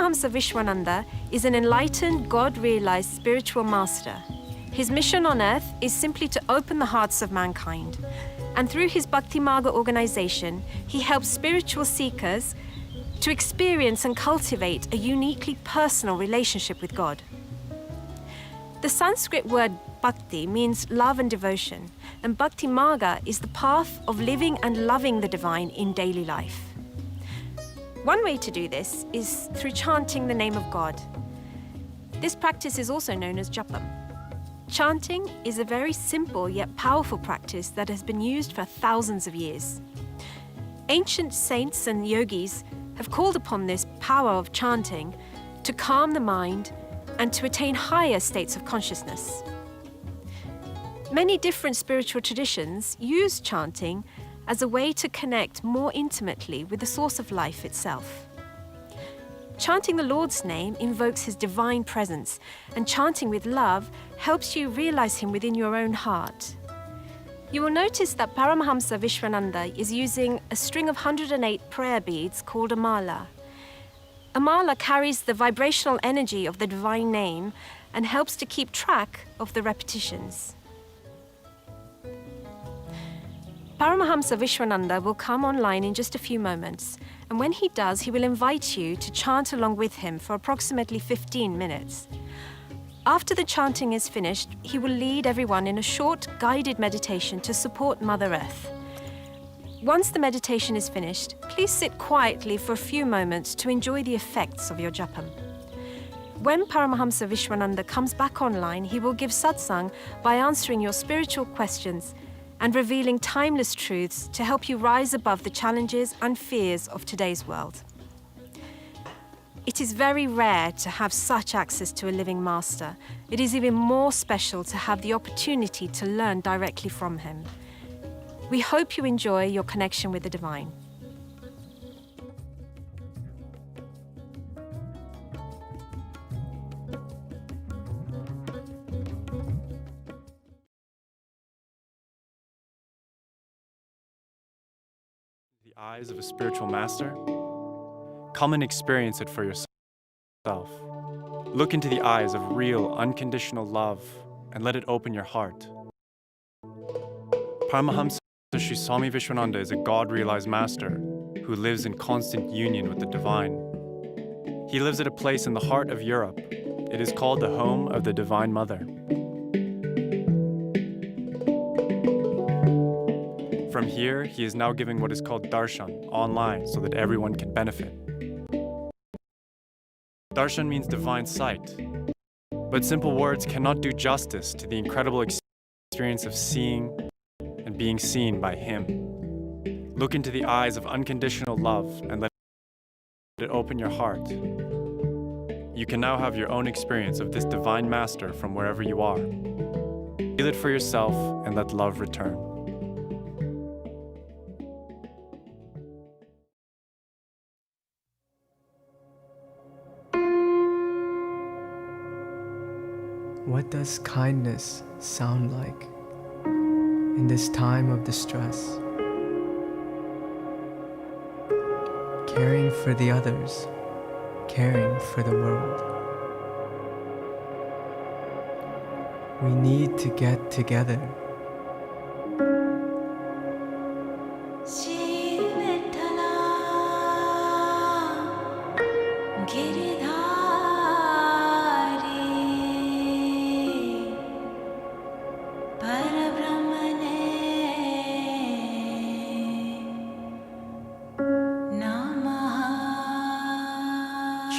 Paramahamsa Vishwananda is an enlightened, God-realized spiritual master. His mission on earth is simply to open the hearts of mankind. And through his Bhakti Marga organization, he helps spiritual seekers to experience and cultivate a uniquely personal relationship with God. The Sanskrit word bhakti means love and devotion, and Bhakti Marga is the path of living and loving the divine in daily life. One way to do this is through chanting the name of God. This practice is also known as japam. Chanting is a very simple yet powerful practice that has been used for thousands of years. Ancient saints and yogis have called upon this power of chanting to calm the mind and to attain higher states of consciousness. Many different spiritual traditions use chanting as a way to connect more intimately with the source of life itself. Chanting the Lord's name invokes His divine presence, and chanting with love helps you realize Him within your own heart. You will notice that Paramahamsa Vishwananda is using a string of 108 prayer beads called a mala. A mala carries the vibrational energy of the divine name and helps to keep track of the repetitions. Paramahamsa Vishwananda will come online in just a few moments, and when he does, he will invite you to chant along with him for approximately 15 minutes. After the chanting is finished, he will lead everyone in a short, guided meditation to support Mother Earth. Once the meditation is finished, please sit quietly for a few moments to enjoy the effects of your japam. When Paramahamsa Vishwananda comes back online, he will give satsang by answering your spiritual questions and revealing timeless truths to help you rise above the challenges and fears of today's world. It is very rare to have such access to a living master. It is even more special to have the opportunity to learn directly from him. We hope you enjoy your connection with the divine. The eyes of a spiritual master? Come and experience it for yourself. Look into the eyes of real, unconditional love and let it open your heart. Paramahamsa Vishwananda is a God-realized master who lives in constant union with the divine. He lives at a place in the heart of Europe. It is called the home of the Divine Mother. From here, he is now giving what is called darshan online so that everyone can benefit. Darshan means divine sight, but simple words cannot do justice to the incredible experience of seeing and being seen by Him. Look into the eyes of unconditional love and let it open your heart. You can now have your own experience of this divine master from wherever you are. Feel it for yourself and let love return. What does kindness sound like in this time of distress? Caring for the others, caring for the world. We need to get together.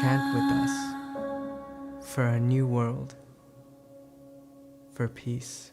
Chant with us for a new world, for peace.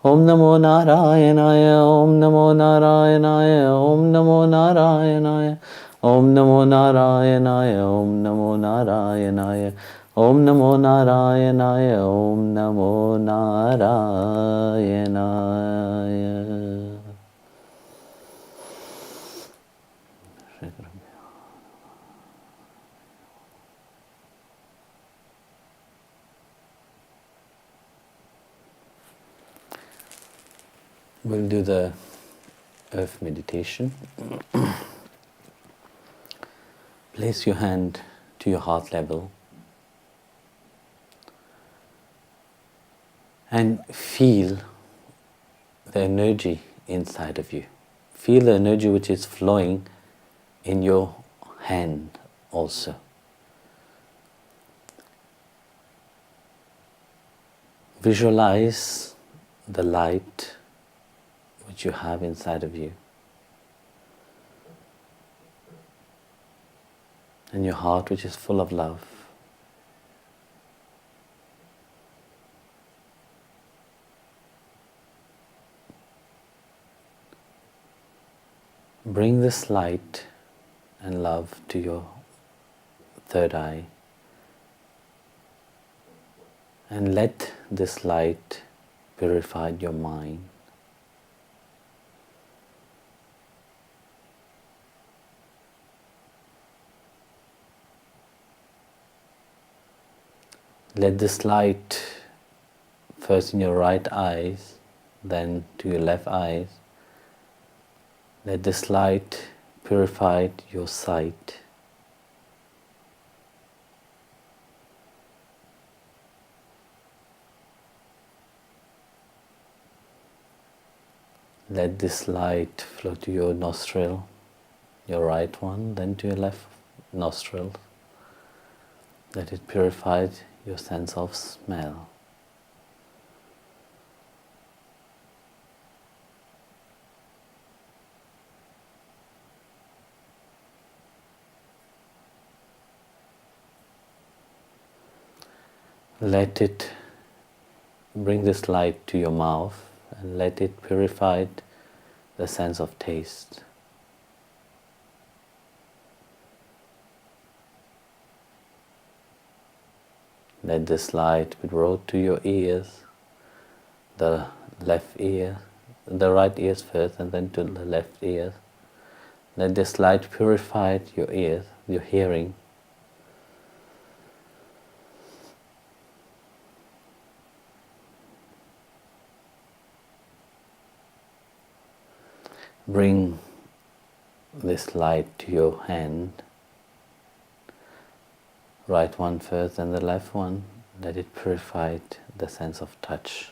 Om Namo Narayanaya, Om Namo Narayanaya, Om Namo Narayanaya, Om Namo Narayanaya, Om Namo Narayanaya, Om Namo Narayanaya, Om Namo Narayanaya. We'll do the earth meditation. Place your hand to your heart level and feel the energy inside of you. Feel the energy which is flowing in your hand also. Visualize the light which you have inside of you, and your heart which is full of love. Bring this light and love to your third eye, and let this light purify your mind. Let this light first in your right eyes, then to your left eyes. Let this light purify your sight. Let this light flow to your nostril, your right one, then to your left nostril. Let it purify your sense of smell. Let it bring this light to your mouth and let it purify the sense of taste. Let this light be brought to your ears, the left ear, the right ears first and then to the left ear. Let this light purify your ears, your hearing. Bring this light to your hand, right one first and the left one. Let it purify the sense of touch.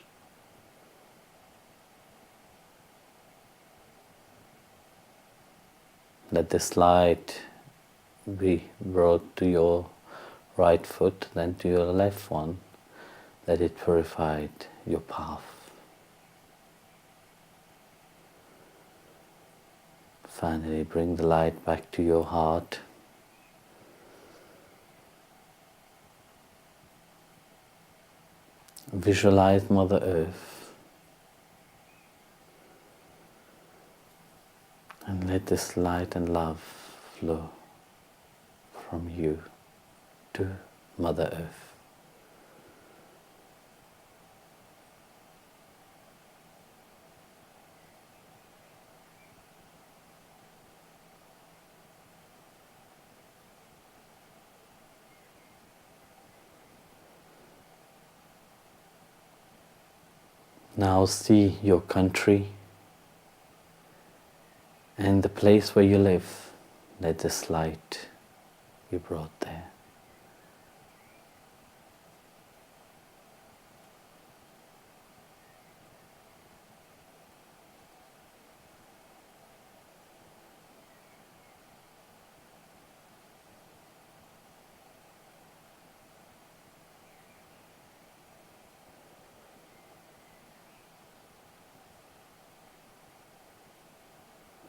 Let this light be brought to your right foot, then to your left one. Let it purify your path. Finally, bring the light back to your heart. Visualize Mother Earth and let this light and love flow from you to Mother Earth. Now see your country and the place where you live. Let this light be brought there.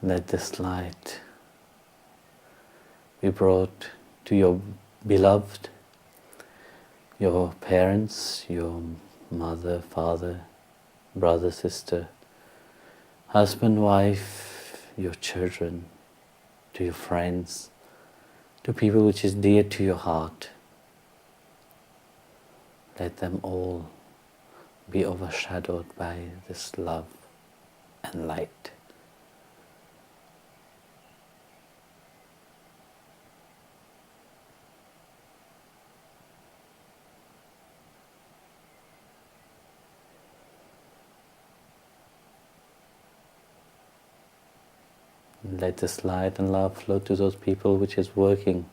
Let this light be brought to your beloved, your parents, your mother, father, brother, sister, husband, wife, your children, to your friends, to people which is dear to your heart. Let them all be overshadowed by this love and light. Let this light and love flow to those people which is working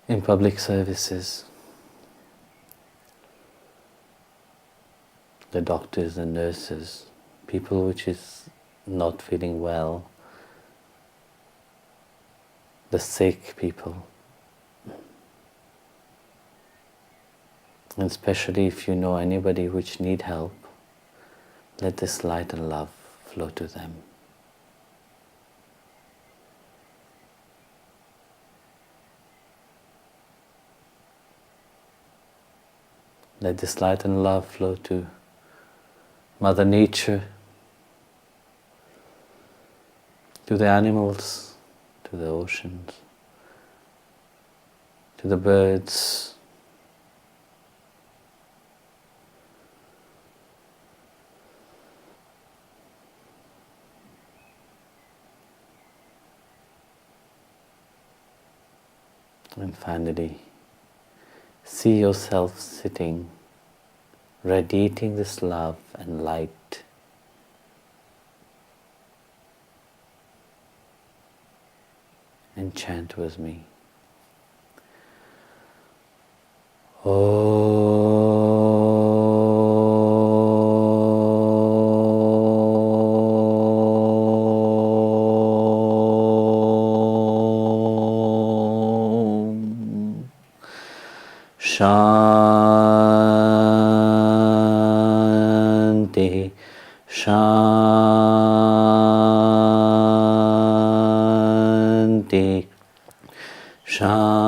in public services, the doctors and nurses, people which is not feeling well, the sick people. And especially if you know anybody which need help, let this light and love flow to them. Let this light and love flow to Mother Nature, to the animals, to the oceans, to the birds, and finally, see yourself sitting, radiating this love and light. And chant with me. Shanti, Shanti, Shanti.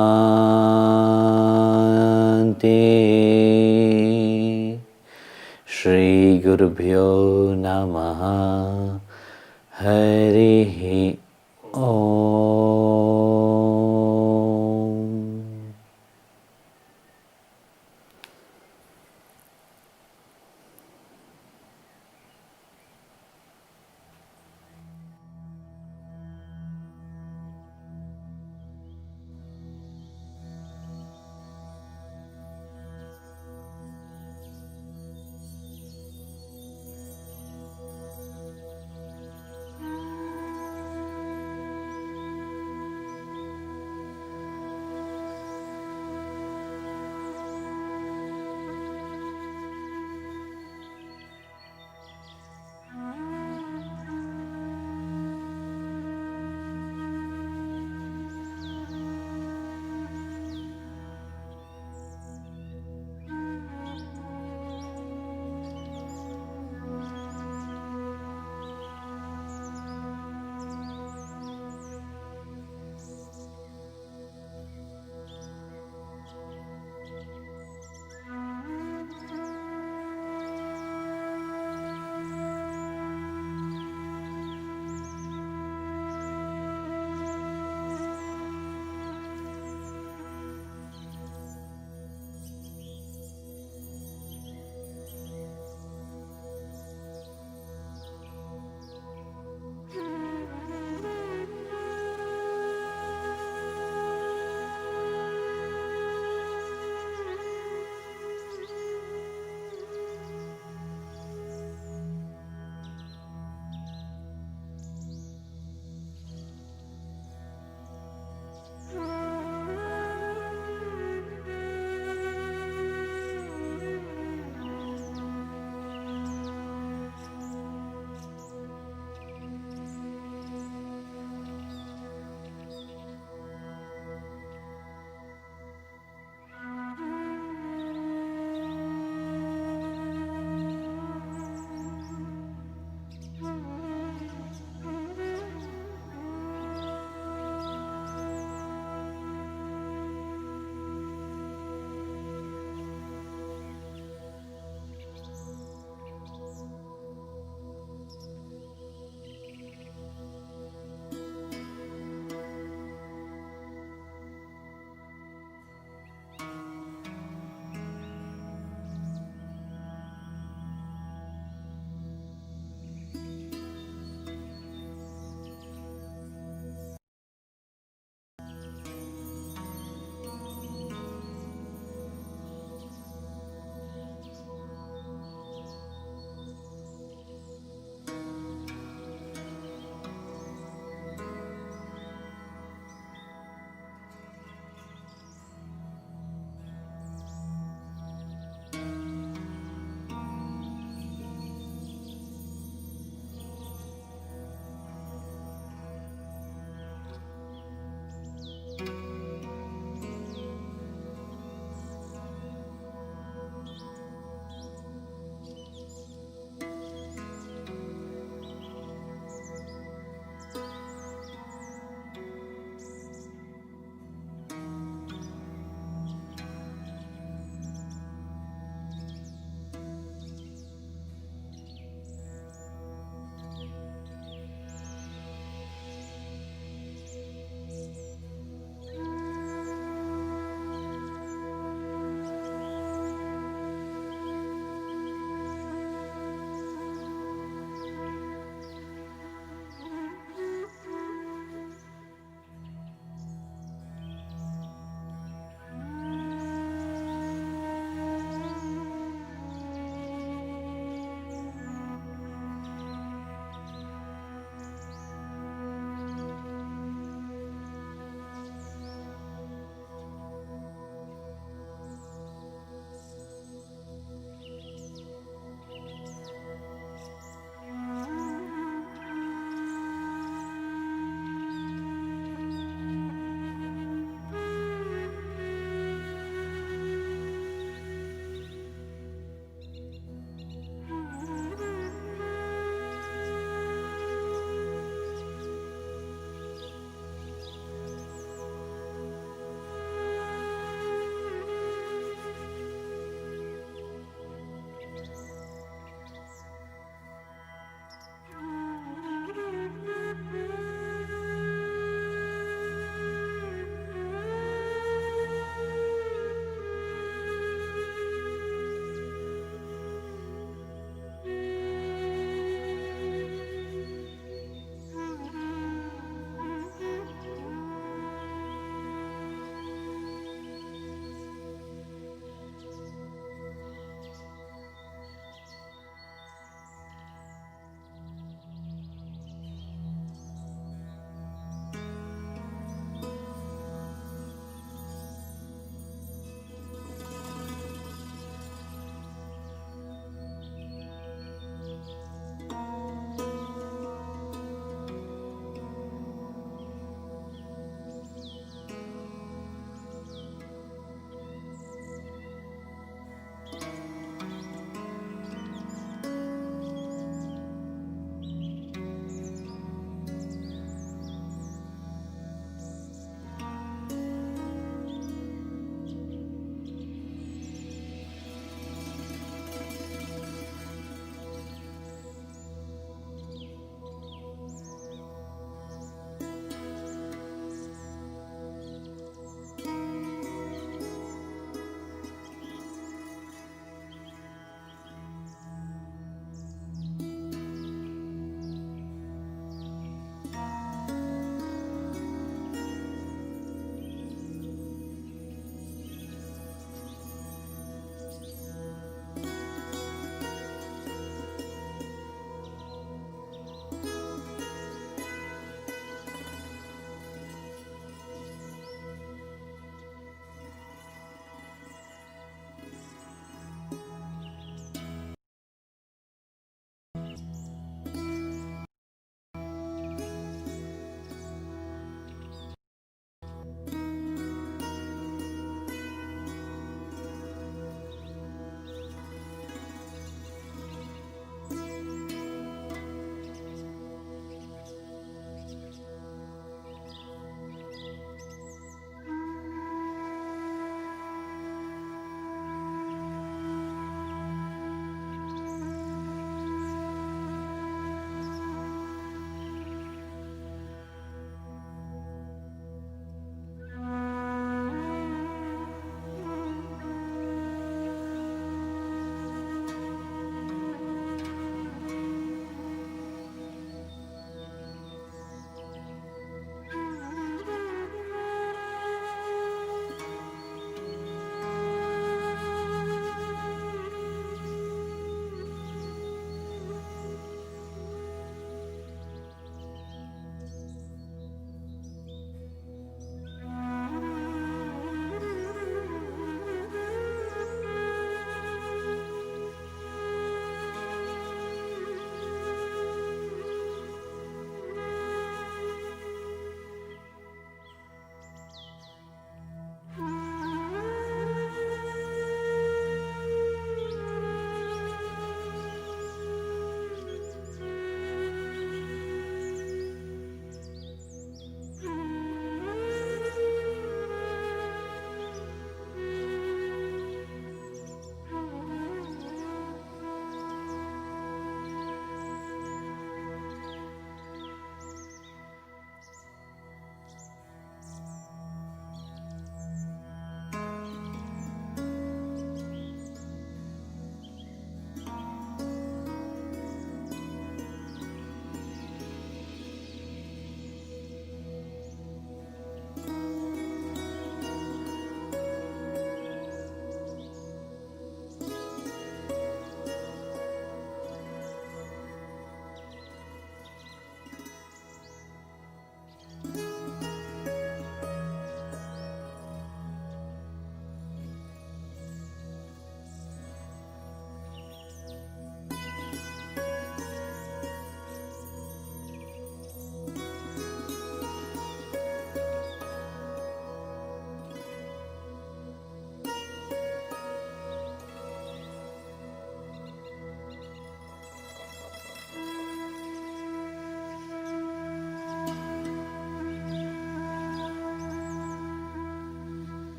Shri Gurubhyo Namaha. Harihi Om.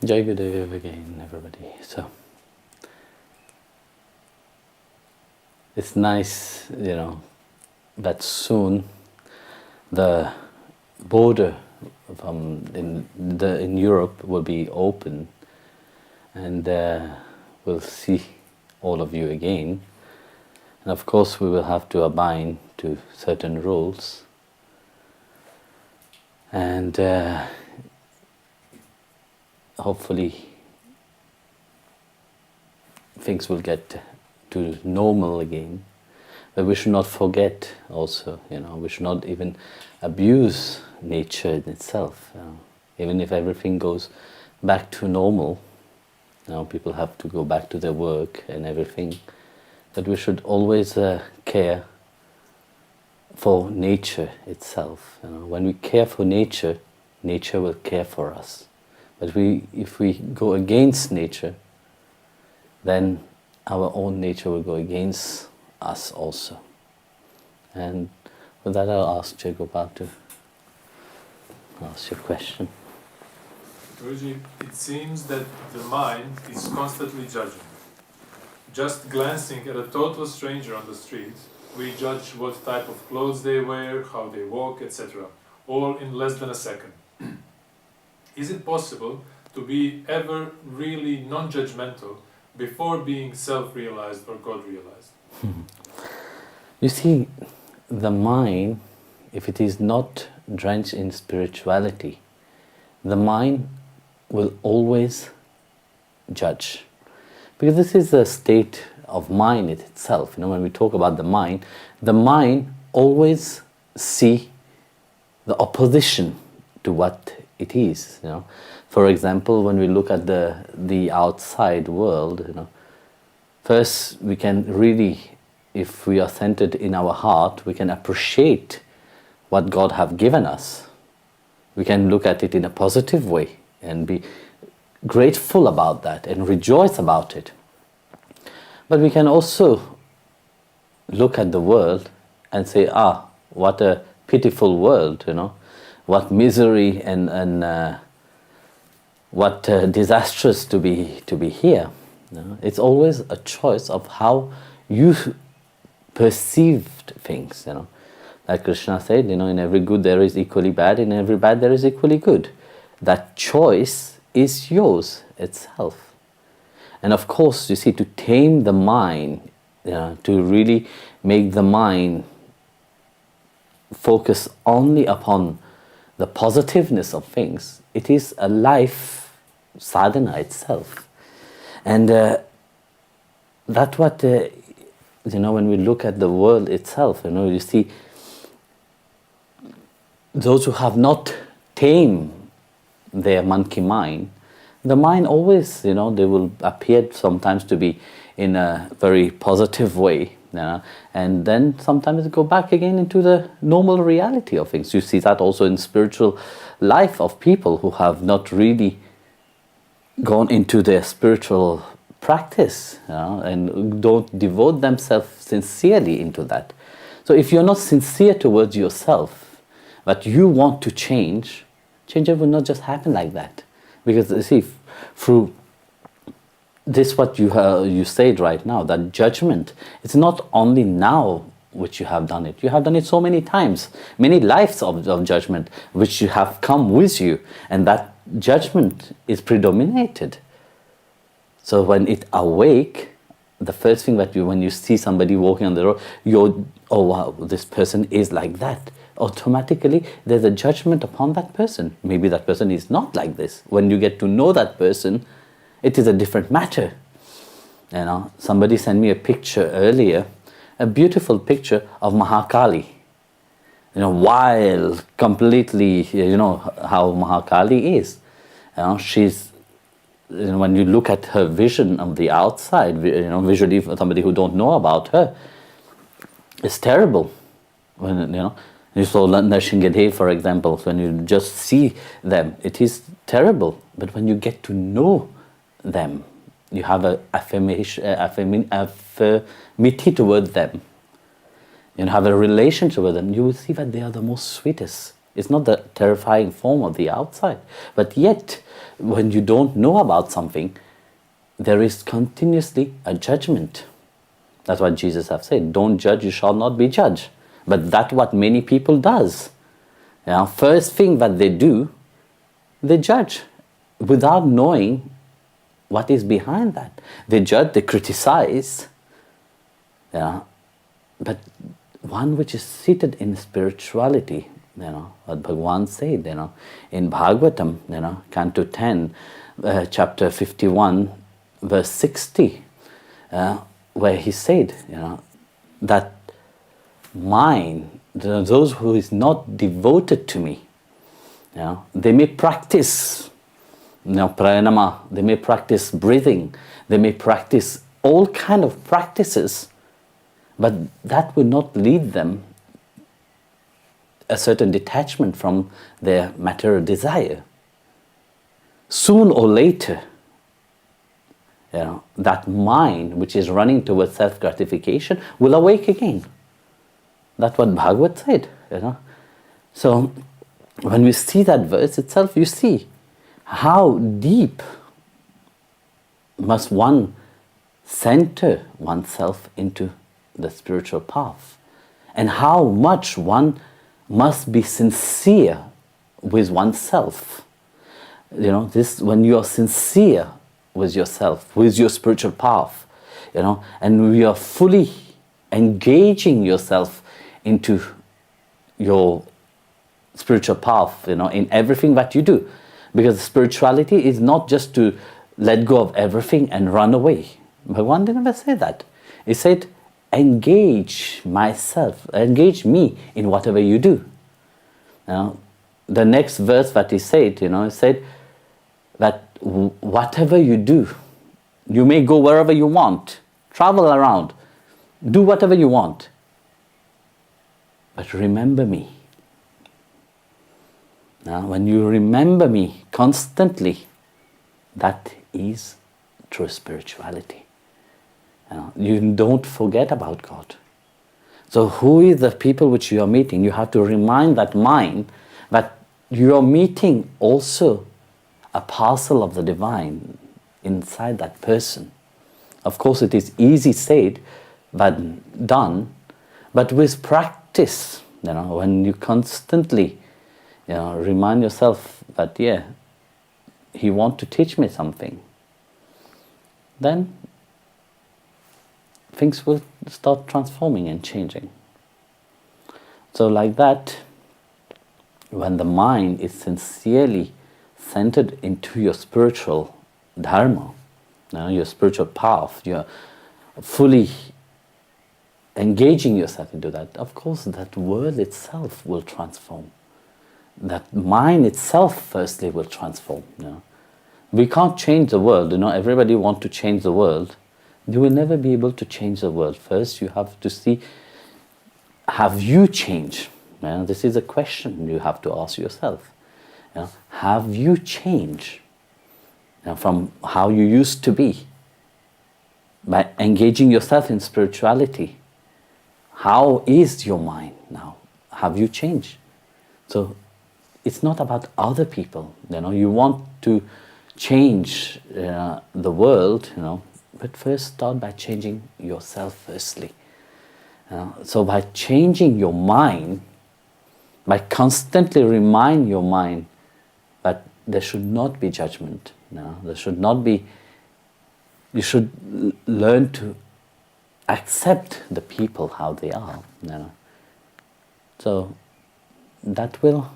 Jai Gurudev again, everybody. So it's nice, that soon the border in Europe will be open, and we'll see all of you again. And of course, we will have to abide to certain rules. And hopefully things will get to normal again. But we should not forget also, we should not even abuse nature in itself. Even if everything goes back to normal, people have to go back to their work and everything, that we should always care for nature itself. When we care for nature, nature will care for us. But if we go against nature, then our own nature will go against us also. And with that, I'll ask Jai Gopal to ask your question. Guruji, it seems that the mind is constantly judging. Just glancing at a total stranger on the street, we judge what type of clothes they wear, how they walk, etc., all in less than a second. Is it possible to be ever really non-judgmental before being self-realized or God-realized? You see, the mind, if it is not drenched in spirituality, the mind will always judge. Because this is a state of mind itself. When we talk about the mind always see the opposition to what it is. For example, when we look at the outside world, first we can really, if we are centered in our heart, we can appreciate what God have given us. We can look at it in a positive way and be grateful about that and rejoice about it. But we can also look at the world and say, what a pitiful world, what misery and what disastrous to be here. It's always a choice of how you perceived things. Like Krishna said, in every good there is equally bad, in every bad there is equally good. That choice is yours itself. And of course, you see, to tame the mind, to really make the mind focus only upon the positiveness of things, it is a life sadhana itself. And that's what, when we look at the world itself, you see, those who have not tamed their monkey mind, the mind always, they will appear sometimes to be in a very positive way, and then sometimes go back again into the normal reality of things. You see that also in spiritual life of people who have not really gone into their spiritual practice, and don't devote themselves sincerely into that. So if you're not sincere towards yourself, but you want to change will not just happen like that. Because you see, through this what you said right now, that judgment, it's not only now which you have done it. You have done it so many times, many lives of judgment which you have come with you, and that judgment is predominated. So when it awake, the first thing that when you see somebody walking on the road, oh wow, this person is like that. Automatically there's a judgment upon that person. Maybe that person is not like this. When you get to know that person, it is a different matter. Somebody sent me a picture earlier, a beautiful picture of Mahakali. Wild, completely, how Mahakali is. She's, when you look at her vision of the outside, visually for somebody who don't know about her, it's terrible. When, you saw Nrsimhadev, for example, when you just see them, it is terrible. But when you get to know them, you have an affirmity towards them, have a relationship with them, you will see that they are the most sweetest. It's not the terrifying form of the outside. But yet, when you don't know about something, there is continuously a judgment. That's what Jesus have said. Don't judge, you shall not be judged. But that's what many people does. First thing that they do, they judge without knowing what is behind that. They judge, they criticize. But one which is seated in spirituality, what Bhagavan said, in Bhagavatam, Canto 10, chapter 51, verse 60, where he said, that mine, those who is not devoted to me, they may practice pranama, they may practice breathing, they may practice all kind of practices, but that will not lead them a certain detachment from their material desire. Soon or later, that mind which is running towards self-gratification will awake again. That's what Bhagavad said. So when we see that verse itself, you see how deep must one center oneself into the spiritual path, and how much one must be sincere with oneself. This, when you are sincere with yourself, with your spiritual path, and you are fully engaging yourself into your spiritual path, in everything that you do. Because spirituality is not just to let go of everything and run away. Bhagavan didn't ever say that. He said, engage myself, engage me in whatever you do. The next verse that he said, he said that whatever you do, you may go wherever you want, travel around, do whatever you want, but remember me. Now, when you remember me constantly, that is true spirituality. You don't forget about God. So who is the people which you are meeting? You have to remind that mind that you are meeting also a parcel of the divine inside that person. Of course, it is easy said, but done. But with practice, when you constantly, remind yourself that, he wants to teach me something, then things will start transforming and changing. So like that, when the mind is sincerely centered into your spiritual dharma, your spiritual path, you're fully engaging yourself into that, of course that world itself will transform. That mind itself firstly will transform. We can't change the world. Everybody wants to change the world. You will never be able to change the world. First you have to see, have you changed? This is a question you have to ask yourself. Have you changed from how you used to be? By engaging yourself in spirituality, how is your mind now? Have you changed? So it's not about other people. You want to change the world, but first start by changing yourself firstly. So by changing your mind, by constantly remind your mind that there should not be judgment. There should not be. You should learn to accept the people how they are. So that will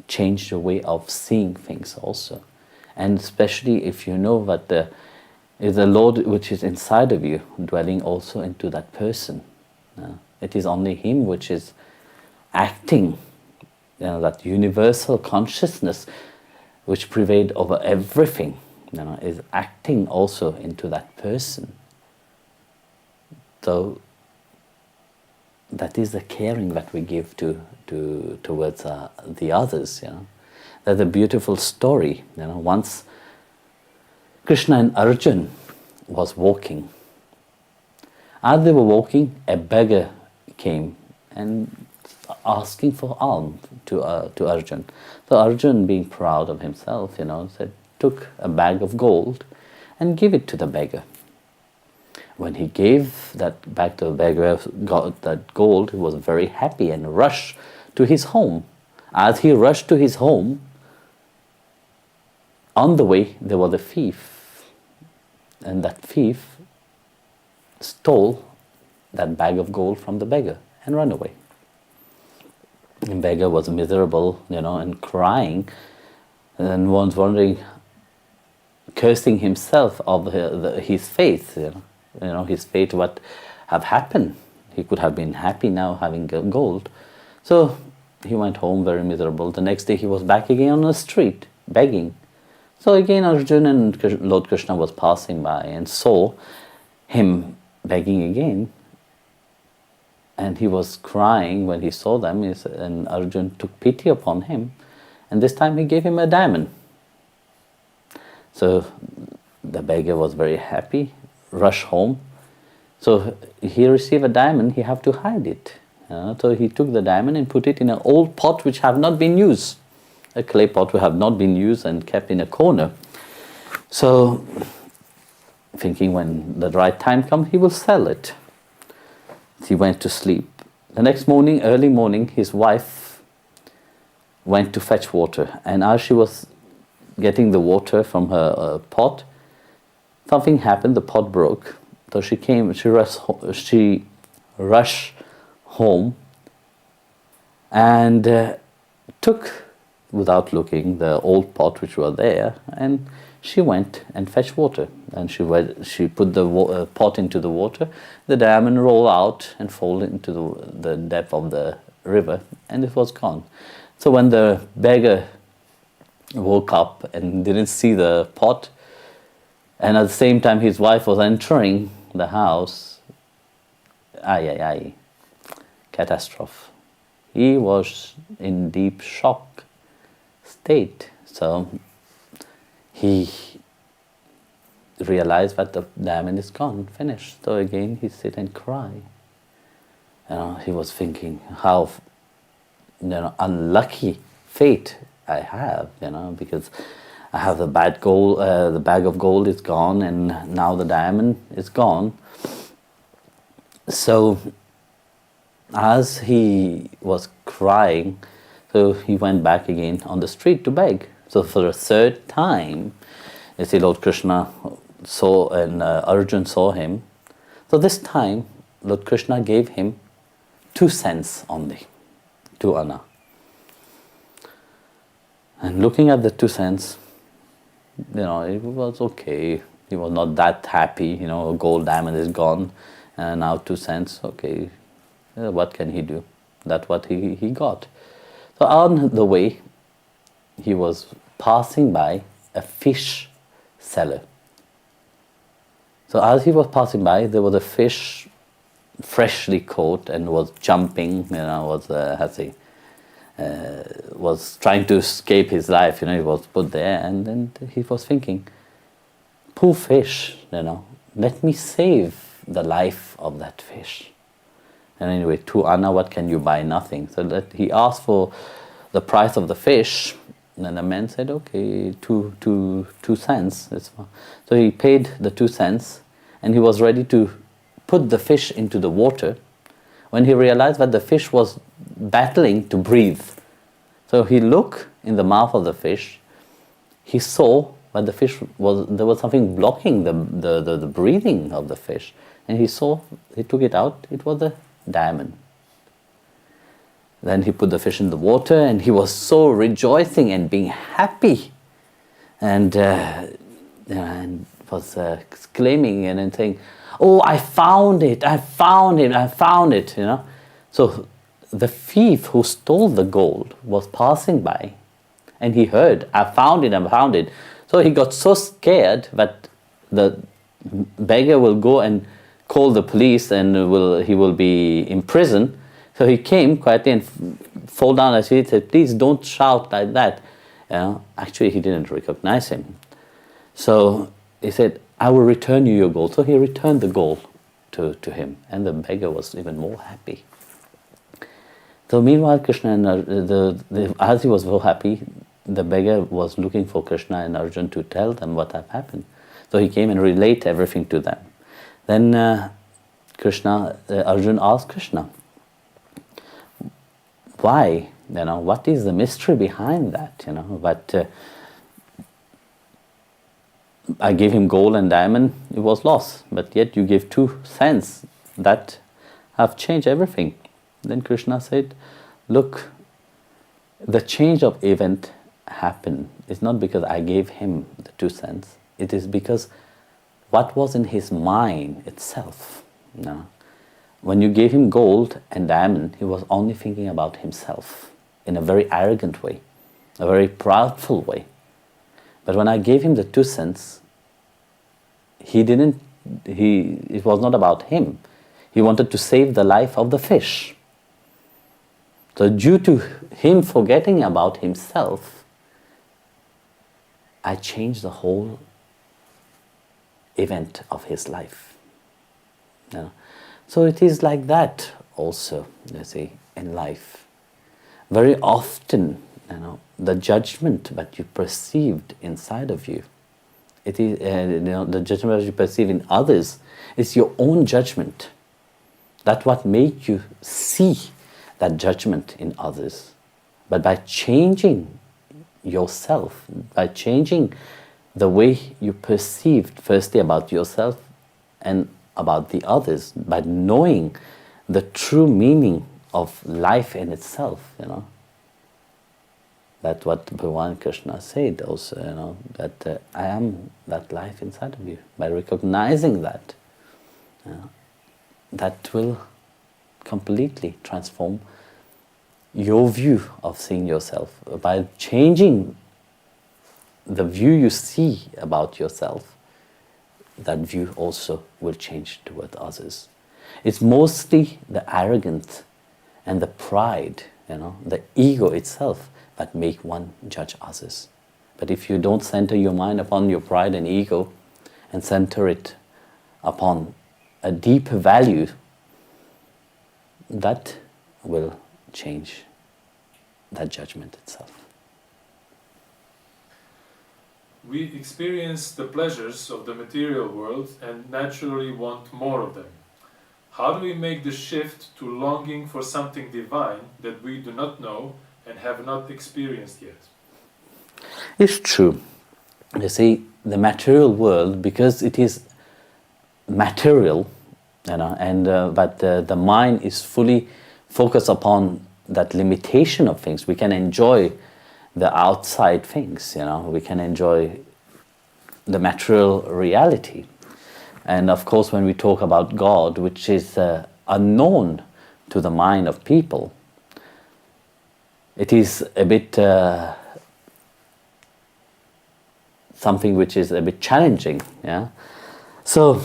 change your way of seeing things also. And especially if you know that there is a Lord which is inside of you, dwelling also into that person. It is only Him which is acting, that universal consciousness which prevails over everything, is acting also into that person. So that is the caring that we give towards the others. There's a beautiful story. Once Krishna and Arjun was walking. As they were walking, a beggar came and asking for alms to Arjun. So Arjun, being proud of himself, took a bag of gold and gave it to the beggar. When he gave that back to the beggar, got that gold, he was very happy and rushed to his home. As he rushed to his home, on the way there was a thief, and that thief stole that bag of gold from the beggar and ran away. The beggar was miserable, and crying, and was wondering, cursing himself of his faith, his fate, what have happened. He could have been happy now having gold. So he went home very miserable. The next day he was back again on the street, begging. So again Arjun and Lord Krishna was passing by and saw him begging again. And he was crying when he saw them, and Arjun took pity upon him. And this time he gave him a diamond. So the beggar was very happy, rushed home. So he received a diamond, he had to hide it. So he took the diamond and put it in an old pot which have not been used. A clay pot which have not been used and kept in a corner. So thinking when the right time comes, he will sell it. He went to sleep. The next morning, early morning, his wife went to fetch water. And as she was getting the water from her pot, something happened, the pot broke. So she rushed home and took, without looking, the old pot which was there, and she went and fetched water. And she put the pot into the water. The diamond rolled out and fell into the depth of the river, and it was gone. So when the beggar woke up and didn't see the pot, and at the same time his wife was entering the house, catastrophe. He was in deep shock state. So he realized that the diamond is gone, finished. So again he sit and cry. He was thinking how unlucky fate I have, because I have the bag of gold is gone, and now the diamond is gone. So as he was crying, so he went back again on the street to beg. So for the third time, you see, Lord Krishna saw, and Arjun saw him. So this time, Lord Krishna gave him 2 cents only, 2 anna. And looking at the 2 cents, it was okay. He was not that happy. A gold diamond is gone, and now 2 cents. Okay, what can he do? That's what he got. So on the way, he was passing by a fish seller. So as he was passing by, there was a fish freshly caught and was jumping, was trying to escape his life, he was put there, and then he was thinking, poor fish, let me save the life of that fish. And anyway, 2 anna, what can you buy? Nothing. So that he asked for the price of the fish, and the man said, okay, 2 cents. So he paid the 2 cents, and he was ready to put the fish into the water, when he realized that the fish was battling to breathe. So he looked in the mouth of the fish. He saw that there was something blocking the breathing of the fish. And he took it out, it was a diamond. Then he put the fish in the water, and he was so rejoicing and being happy, and was exclaiming and saying, oh, I found it, I found it, I found it, So the thief who stole the gold was passing by, and he heard, I found it, I found it. So he got so scared that the beggar will go and call the police, and he will be in prison. So he came quietly and fall down as he said, please don't shout like that. Actually, he didn't recognize him. So he said, I will return you your gold. So he returned the gold to him, and the beggar was even more happy. So meanwhile, Krishna and as he was so happy, the beggar was looking for Krishna and Arjuna to tell them what had happened. So he came and relate everything to them. Then Arjuna asked Krishna, why? What is the mystery behind that? But I gave him gold and diamond, it was lost. But yet you gave 2 cents that have changed everything. Then Krishna said, look, the change of event happened. It's not because I gave him the 2 cents. It is because what was in his mind itself. When you gave him gold and diamond, he was only thinking about himself in a very arrogant way, a very proudful way. But when I gave him the 2 cents, it was not about him. He wanted to save the life of the fish. So due to him forgetting about himself, I changed the whole event of his life. So it is like that also, you see, in life. Very often, the judgment that you perceived inside of you, it is the judgment that you perceive in others is your own judgment. That's what made you see that judgment in others. But by changing yourself, by changing the way you perceived firstly about yourself and about the others, by knowing the true meaning of life in itself, that's what Bhagavan Krishna said also, that I am that life inside of you. By recognizing that, that will completely transform your view of seeing yourself. By changing the view you see about yourself, that view also will change toward others. It's mostly the arrogance and the pride, the ego itself that make one judge others. But if you don't center your mind upon your pride and ego and center it upon a deeper value, that will change that judgment itself. We experience the pleasures of the material world and naturally want more of them. How do we make the shift to longing for something divine that we do not know and have not experienced yet? It's true. You see, the material world, because it is material, but the mind is fully focused upon that limitation of things. We can enjoy the outside things, we can enjoy the material reality. And of course, when we talk about God, which is unknown to the mind of people, it is a bit something which is a bit challenging. So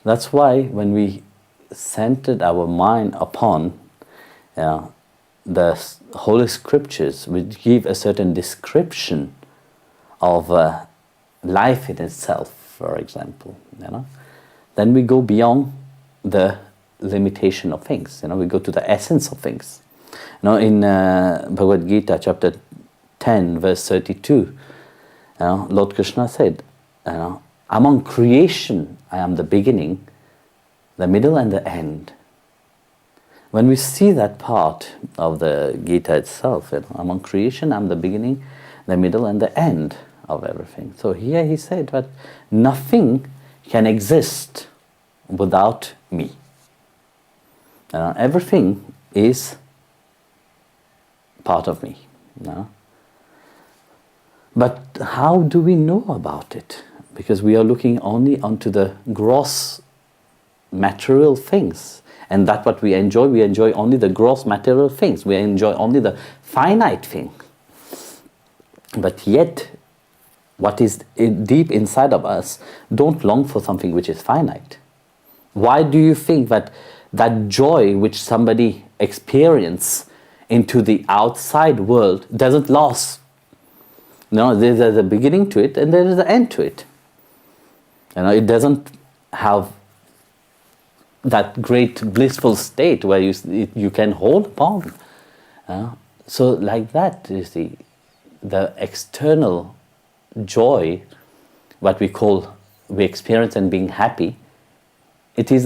that's why when we centered our mind upon the Holy Scriptures, which give a certain description of life in itself, for example, then we go beyond the limitation of things. We go to the essence of things. In Bhagavad Gita, chapter 10, verse 32, Lord Krishna said, among creation, I am the beginning, the middle and the end. When we see that part of the Gita itself, among creation, I'm the beginning, the middle and the end of everything. So here he said that nothing can exist without me. Everything is part of me. But how do we know about it? Because we are looking only onto the gross material things. And that what we enjoy only the gross material things. We enjoy only the finite thing. But yet, what is deep inside of us don't long for something which is finite. Why do you think that that joy which somebody experiences into the outside world doesn't last? There's a beginning to it and there is an end to it. It doesn't have that great blissful state where you can hold upon. So like that, you see, the external joy, what we experience and being happy, it is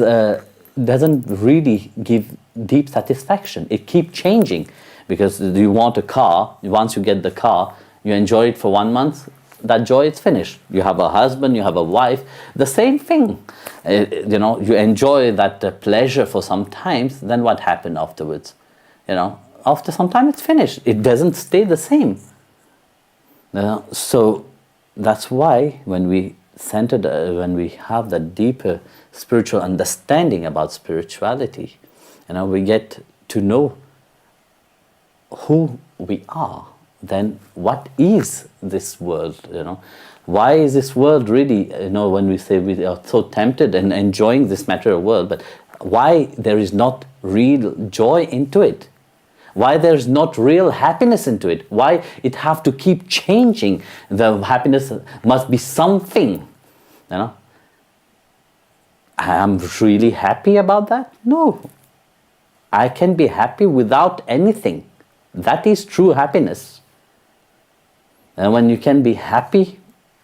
doesn't really give deep satisfaction. It keeps changing, because you want a car. Once you get the car, you enjoy it for 1 month. That joy is finished. You have a husband, you have a wife, the same thing. You enjoy that pleasure for some times. Then what happened afterwards? After some time, it's finished. It doesn't stay the same. So that's why when we have that deeper spiritual understanding about spirituality, we get to know who we are. Then what is this world? Why is this world really, when we say we are so tempted and enjoying this material world, but why there is not real joy into it? Why there's not real happiness into it? Why it have to keep changing? The happiness must be something. I am really happy about that? No. I can be happy without anything. That is true happiness. And when you can be happy,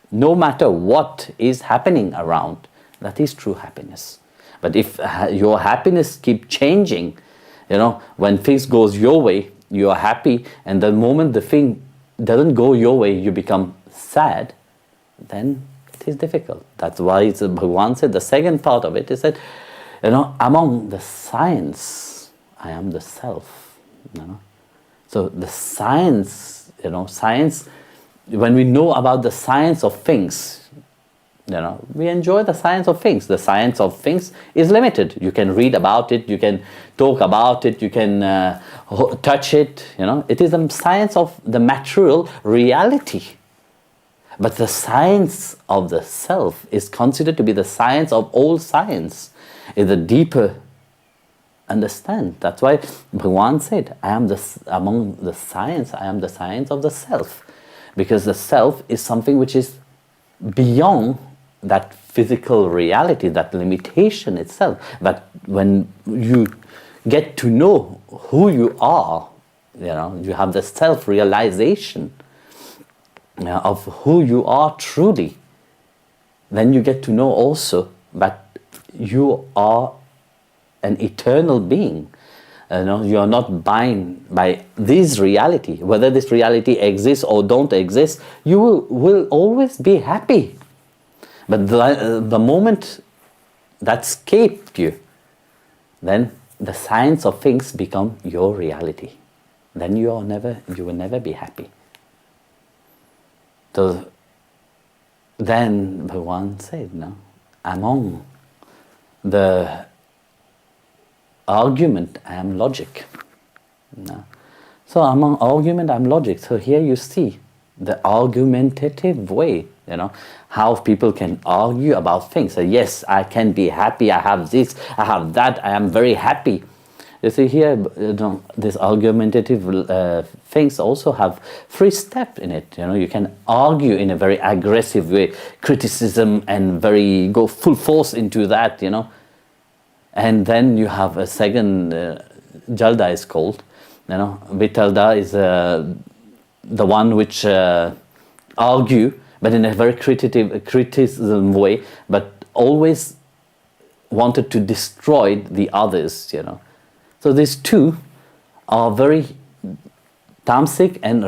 no matter what is happening around, that is true happiness. But if your happiness keep changing, when things goes your way, you are happy, and the moment the thing doesn't go your way, you become sad, then it is difficult. That's why Bhagavan said, the second part of it is that, among the science, I am the self. So the science, science, when we know about the science of things, we enjoy the science of things. The science of things is limited. You can read about it, you can talk about it, you can touch it. It is the science of the material reality. But the science of the self is considered to be the science of all science. It's a deeper understand. That's why Bhagavan said, among the science, I am the science of the self. Because the self is something which is beyond that physical reality, that limitation itself. But when you get to know who you are, you have the self-realization of who you are truly, then you get to know also that you are an eternal being. You are not bound by this reality. Whether this reality exists or don't exist, you will always be happy. But the moment that escaped you, then the science of things become your reality. Then you will never be happy. So then Bhagavan said, among the argument, I am logic. So among argument, I am logic. So here you see the argumentative way, how people can argue about things. So yes, I can be happy, I have this, I have that, I am very happy. You see here, this argumentative things also have 3 steps in it. You can argue in a very aggressive way, criticism, and go full force into that, And then you have a second, Jalda is called. Vitalda is the one which argue, but in a very criticism way, but always wanted to destroy the others, So these two are very tamasic and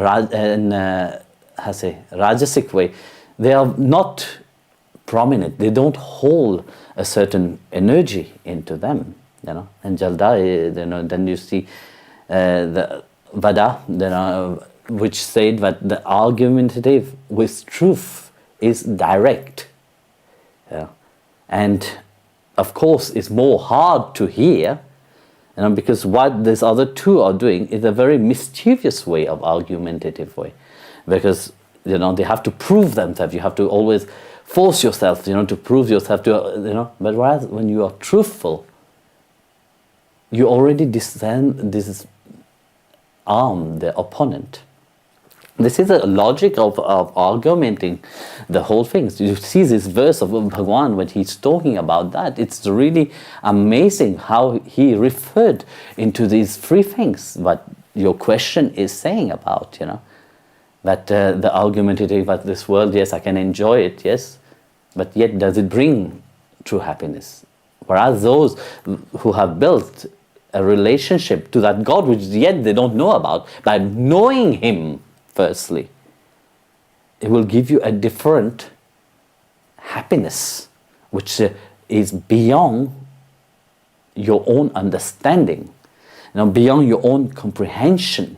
rajasic way. They are not prominent. They don't hold a certain energy into them, And Jalda, then you see the Vada, which said that the argumentative with truth is direct, and of course it's more hard to hear, because what these other two are doing is a very mischievous way of argumentative way, because they have to prove themselves. You have to always force yourself, to prove yourself to, but whereas when you are truthful, you already disarm the opponent. This is a logic of argumenting the whole thing. So you see this verse of Bhagwan when he's talking about that. It's really amazing how he referred into these three things. What your question is saying about, that the argumentative about this world, yes, I can enjoy it, yes, but yet does it bring true happiness? Whereas those who have built a relationship to that God which yet they don't know about, by knowing Him firstly, it will give you a different happiness which is beyond your own understanding, beyond your own comprehension.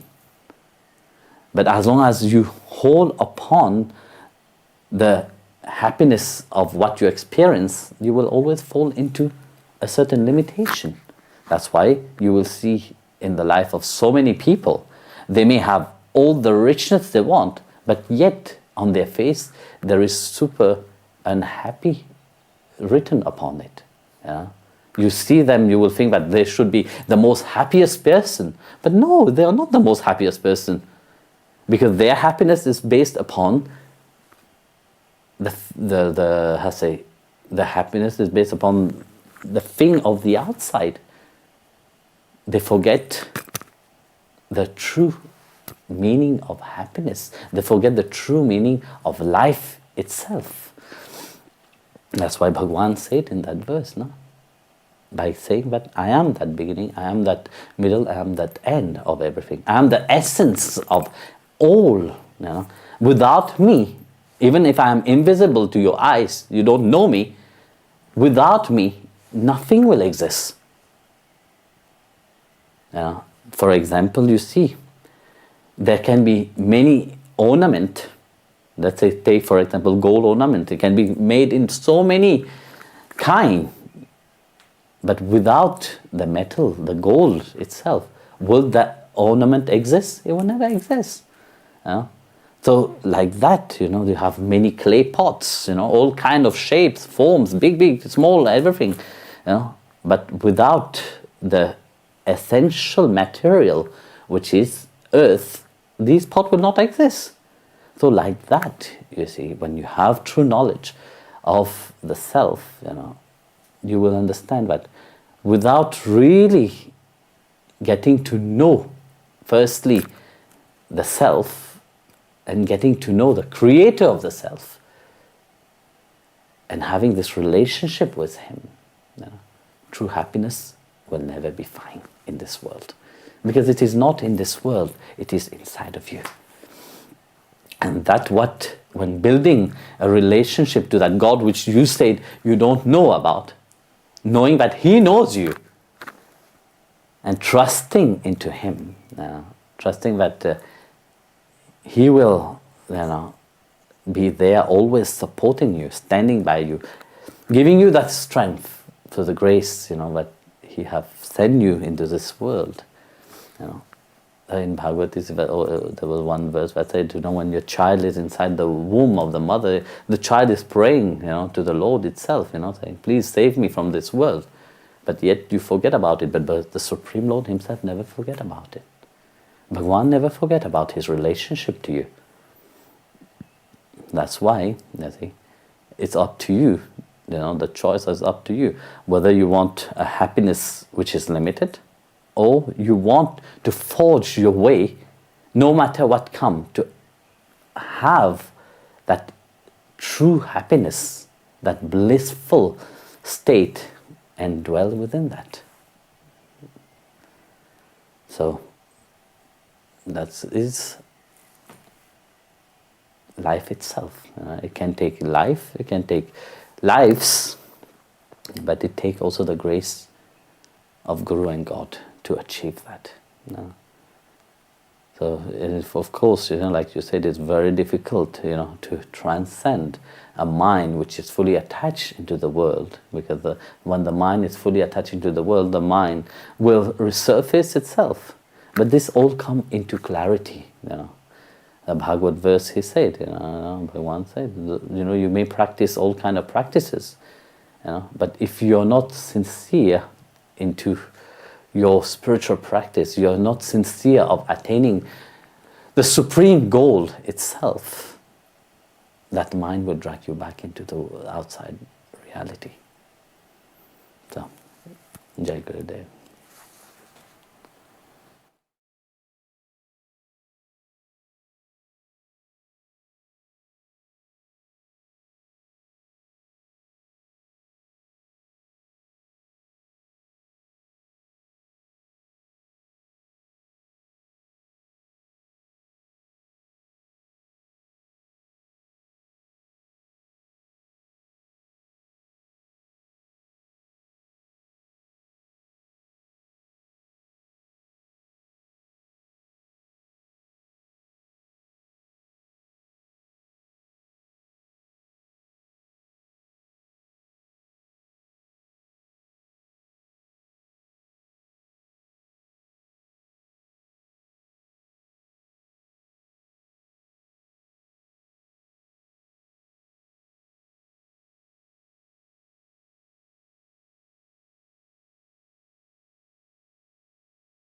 But as long as you hold upon the happiness of what you experience, you will always fall into a certain limitation. That's why you will see in the life of so many people, they may have all the richness they want, but yet on their face there is super unhappy written upon it. You see them, you will think that they should be the most happiest person, but no, they are not the most happiest person, because their happiness is based upon the happiness is based upon the thing of the outside. They forget the true meaning of happiness. They forget the true meaning of life itself. That's why Bhagwan said in that verse, by saying that I am that beginning, I am that middle, I am that end of everything. I am the essence of all. Without me, even if I am invisible to your eyes, you don't know me, without me, nothing will exist. For example, you see, there can be many ornament. Let's say, take for example, gold ornament. It can be made in so many kind. But without the metal, the gold itself, will that ornament exist? It will never exist. So like that, you have many clay pots, all kind of shapes, forms, big, small, everything. But without the essential material, which is earth, these pots will not exist. So like that, you see, when you have true knowledge of the self, you will understand that without really getting to know, firstly, the self, and getting to know the creator of the self, and having this relationship with him, true happiness will never be found in this world. Because it is not in this world, it is inside of you. And that what, when building a relationship to that God which you said you don't know about, knowing that He knows you, and trusting into Him, trusting that He will be there always supporting you, standing by you, giving you that strength for the grace that He have sent you into this world. In Bhagavad Gita, there was one verse that said, when your child is inside the womb of the mother, the child is praying, to the Lord itself, saying, please save me from this world. But yet you forget about it. But the Supreme Lord Himself never forget about it. Bhagwan never forget about His relationship to you. That's why, it's up to you. The choice is up to you. Whether you want a happiness which is limited, or you want to forge your way, no matter what comes, to have that true happiness, that blissful state, and dwell within that. So, that is life itself. It can take life, it can take lives, but it takes also the grace of Guru and God to achieve that. So, of course, like you said, it's very difficult, to transcend a mind which is fully attached into the world, because when the mind is fully attached into the world, the mind will resurface itself. But this all come into clarity. The Bhagavad verse he said, Bhagwan said, you may practice all kind of practices, but if you're not sincere into your spiritual practice, you're not sincere of attaining the supreme goal itself, that mind will drag you back into the outside reality. So, Jai Gurudev.